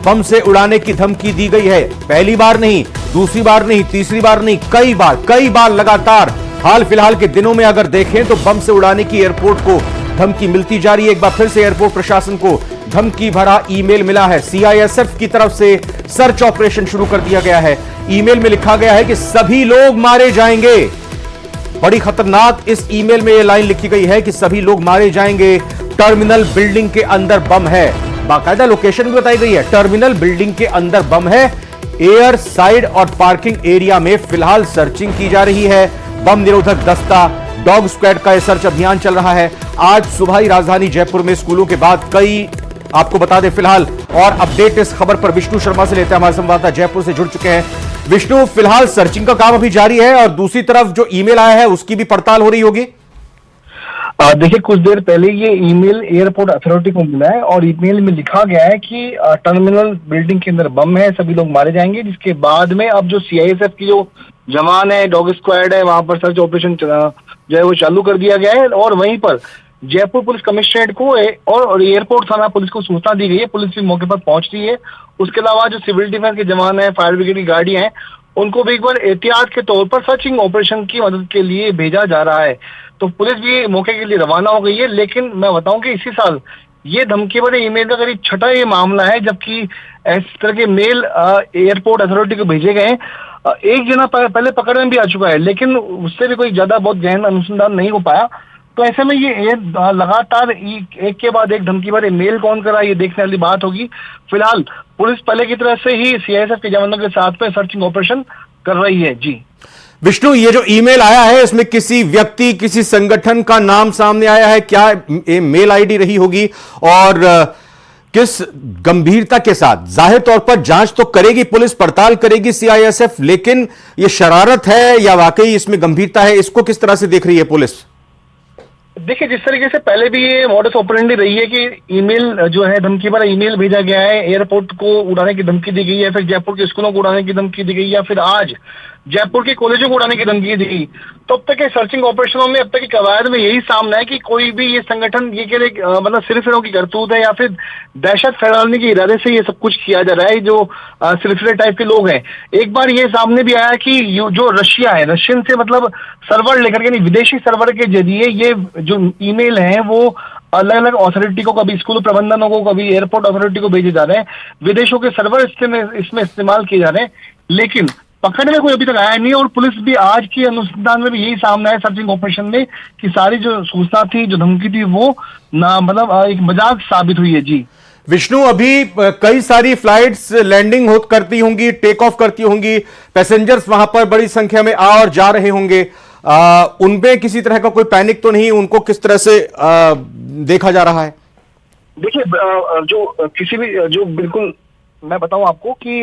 बम से उड़ाने की धमकी दी गई है। पहली बार नहीं, दूसरी बार नहीं, तीसरी बार नहीं, कई बार लगातार हाल फिलहाल के दिनों में अगर देखें तो बम से उड़ाने की एयरपोर्ट को धमकी मिलती जा रही है। एक बार फिर से एयरपोर्ट प्रशासन को धमकी भरा ईमेल मिला है। सीआईएसएफ की तरफ से सर्च ऑपरेशन शुरू कर दिया गया है। ईमेल में लिखा गया है कि सभी लोग मारे जाएंगे। बड़ी खतरनाक इस ईमेल में यह लाइन लिखी गई है कि सभी लोग मारे जाएंगे। टर्मिनल बिल्डिंग के अंदर बम है। बाकायदा लोकेशन भी बताई गई है। टर्मिनल बिल्डिंग के अंदर बम है। एयर साइड और पार्किंग एरिया में फिलहाल सर्चिंग की जा रही है। बम निरोधक दस्ता, डॉग स्क्वाड का यह सर्च अभियान चल रहा है। आज सुबह ही राजधानी जयपुर में स्कूलों के बाद कई, आपको बता दें फिलहाल, और अपडेट इस खबर पर विष्णु शर्मा से लेते हैं। हमारे संवाददाता जयपुर से जुड़ चुके हैं। विष्णु, फिलहाल सर्चिंग का काम अभी जारी है और दूसरी तरफ जो ईमेल आया है उसकी भी पड़ताल हो रही होगी। देखिए, कुछ देर पहले ये ईमेल एयरपोर्ट अथॉरिटी को मिला है और ईमेल में लिखा गया है कि टर्मिनल बिल्डिंग के अंदर बम है, सभी लोग मारे जाएंगे। जिसके बाद में अब जो सीआईएसएफ की जो जवान है, डॉग स्क्वाड है, वहां पर सर्च ऑपरेशन जो है वो चालू कर दिया गया है। और वहीं पर जयपुर पुलिस कमिश्नरेट को और एयरपोर्ट थाना पुलिस को सूचना दी गई है। पुलिस भी मौके पर पहुंच रही है। उसके अलावा जो सिविल डिफेंस के जवान है, फायर ब्रिगेड की गाड़ी है, उनको भी एक बार एहतियात के तौर पर सर्चिंग ऑपरेशन की मदद के लिए भेजा जा रहा है। तो पुलिस भी मौके के लिए रवाना हो गई है। लेकिन मैं बताऊं कि इसी साल ये धमकी भरे ईमेल का करीब छठा ये मामला है, जबकि इस तरह के मेल एयरपोर्ट अथॉरिटी को भेजे गए। एक जना पहले पकड़ में भी आ चुका है, लेकिन उससे भी कोई ज्यादा बहुत गहन अनुसंधान नहीं हो पाया। तो ऐसे में ये लगातार एक के बाद एक धमकी भरे मेल कौन करा, ये देखने वाली बात होगी। फिलहाल पुलिस पहले की तरह से ही सीआईएसएफ के जवानों के साथ में सर्चिंग ऑपरेशन कर रही है। जी विष्णु, ये जो ईमेल आया है इसमें किसी व्यक्ति, किसी संगठन का नाम सामने आया है क्या? मेल आईडी रही होगी और किस गंभीरता के साथ? जाहिर तौर पर जांच तो करेगी पुलिस, पड़ताल करेगी सीआईएसएफ, लेकिन ये शरारत है या वाकई इसमें गंभीरता है, इसको किस तरह से देख रही है पुलिस? देखिए, जिस तरीके से पहले भी ये मॉडस ऑपरेंडी रही है कि ईमेल जो है धमकी भरा ईमेल भेजा गया है, एयरपोर्ट को उड़ाने की धमकी दी गई है, फिर जयपुर के स्कूलों को उड़ाने की धमकी दी गई, या फिर आज जयपुर के कॉलेजों को उड़ाने की धमकी दी गई। तो अब तक के सर्चिंग ऑपरेशनों में, अब तक की कवायद में यही सामना है कि कोई भी ये संगठन ये कह रहे मतलब सिरफिरों की करतूत है या फिर दहशत फैलाने के इरादे से ये सब कुछ किया जा रहा है। जो सिरफिरे टाइप के लोग हैं, एक बार ये सामने भी आया कि जो रशिया है, रशियन से मतलब सर्वर लेकर के, विदेशी सर्वर के जरिए ये जो ईमेल है वो अलग अलग अथॉरिटी को, कभी स्कूल प्रबंधनों को, कभी एयरपोर्ट अथॉरिटी को भेजे जा रहे हैं। विदेशों के सर्वर इसमें इस्तेमाल किए जा रहे हैं, लेकिन पकड़ने में कोई अभी तक आया नहीं। और पुलिस भी आज के अनुसंधान में भी यही सामने है सर्चिंग ऑपरेशन में कि सारी जो सूचना थी, जो धमकी थी, वो ना मतलब एक मजाक साबित हुई है। जी विष्णु, अभी कई सारी फ्लाइट्स लैंडिंग करती होंगी, टेक ऑफ करती होंगी, पैसेंजर्स वहां पर बड़ी संख्या में आ और जा रहे होंगे। उनमें किसी तरह का कोई पैनिक तो नहीं? उनको किस तरह से देखा जा रहा है? देखिए, जो किसी भी जो बिल्कुल मैं बताऊं आपको कि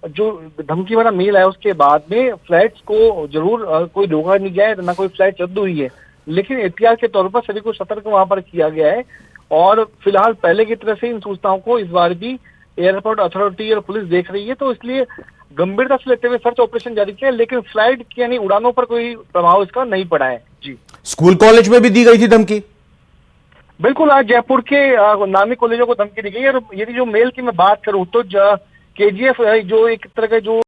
जो धमकी वाला मेल है उसके बाद में फ्लाइट्स को जरूर कोई रोका नहीं गया है, ना कोई फ्लाइट रद्द हुई है, लेकिन एहतियात के तौर पर सभी को सतर्क वहां पर किया गया है। और फिलहाल पहले की तरह से इन सूचनाओं को इस बार भी एयरपोर्ट अथॉरिटी और पुलिस देख रही है, तो इसलिए गंभीरता से लेते हुए सर्च ऑपरेशन जारी किया है। लेकिन फ्लाइट की यानी उड़ानों पर कोई प्रभाव इसका नहीं पड़ा है। जी, स्कूल कॉलेज में भी दी गई थी धमकी? बिल्कुल, आज जयपुर के नामी कॉलेजों को धमकी दी गई है। और यदि जो मेल की मैं बात करूं तो केजीएफ जो एक तरह का जो